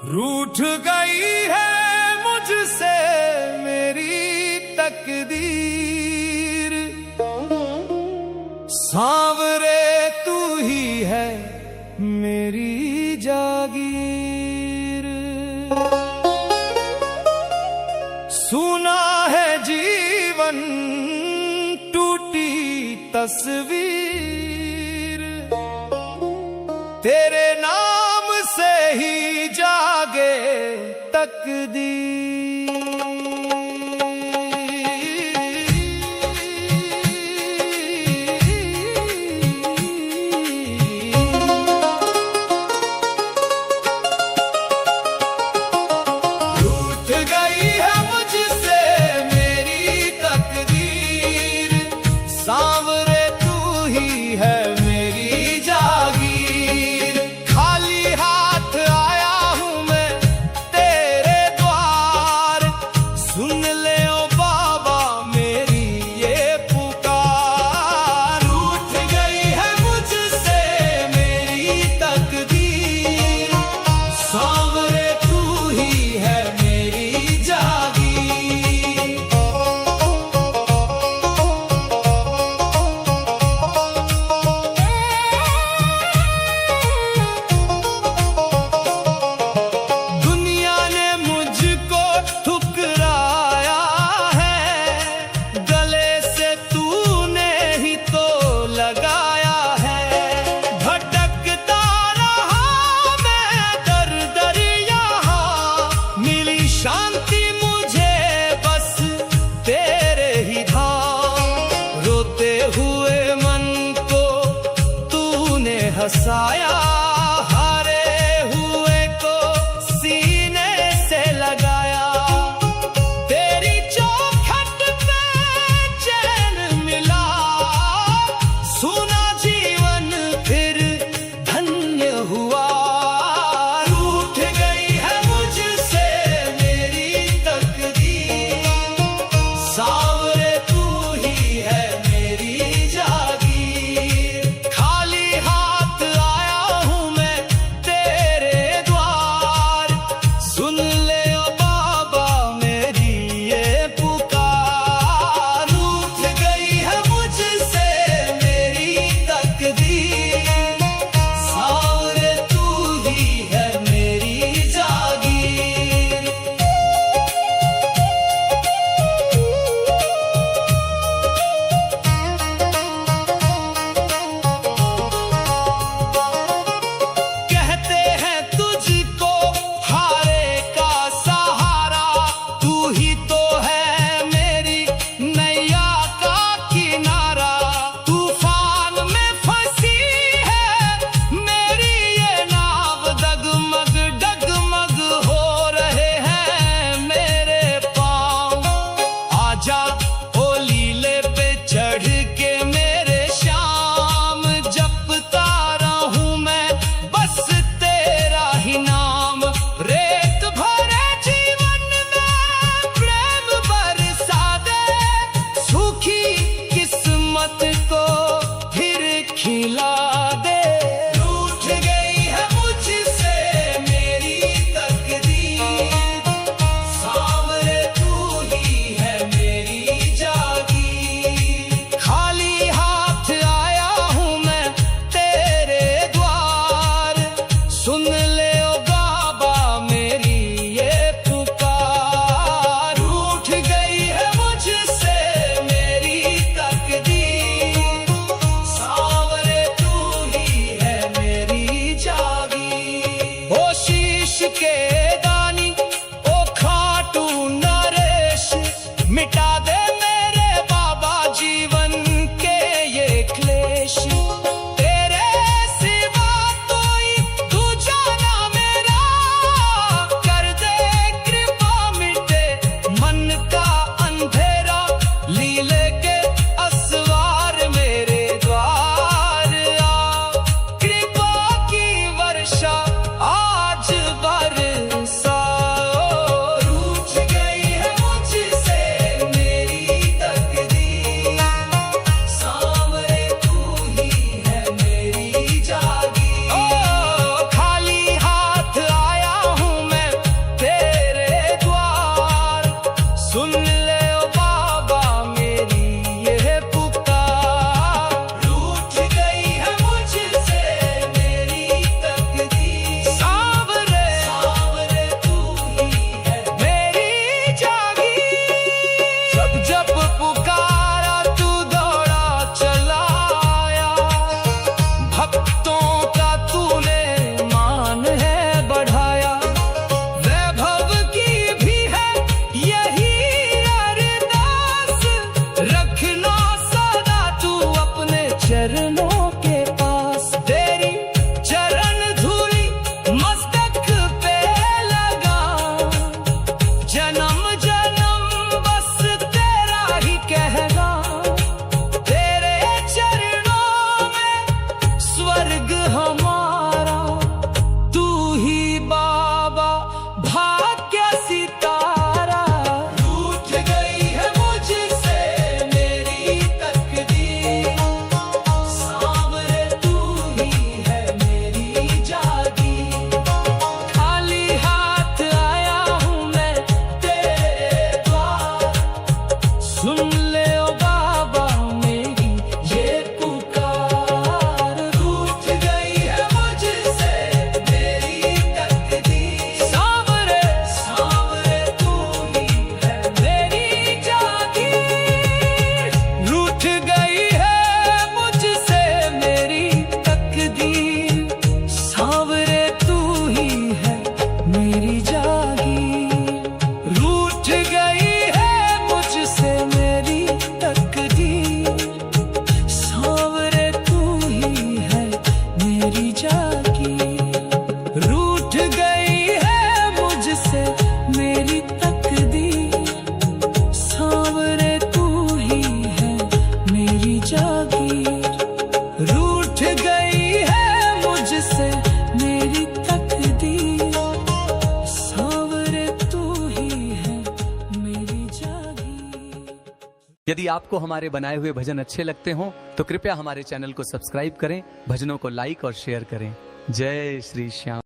रूठ गई है मुझसे मेरी तकदीर, सांवरे तू ही है मेरी जागीर। सुना है जीवन टूटी तस्वीर, तेरे नाम से ही जागे तकदीर। रूठ गई है मुझसे मेरी तकदीर, सांवरे तू ही है मेरी जागीर। खाली हाथ आया हूं मैं तेरे द्वार, सुन ले ओ बाबा मेरी ये पुकार। रूठ गई है मुझसे मेरी तकदीर, सांवरे तू ही है मेरी जागीर। दुनिया ने मुझको ठुकराया है, गले से तूने ही तो लगाया है। भटकता रहा मैं दर दर यहाँ, मिली शांति मुझे बस तेरे ही धाम। रोते हुए मन को तूने हंसाया, हारे हुए को सीने से लगाया। तेरी चौखट पे चैन मिला, सुना जीवन फिर धन्य हुआ। रूठ गई है मुझसे मेरी यदि आपको हमारे बनाए हुए भजन अच्छे लगते हों तो कृपया हमारे चैनल को सब्सक्राइब करें, भजनों को लाइक और शेयर करें। जय श्री श्याम।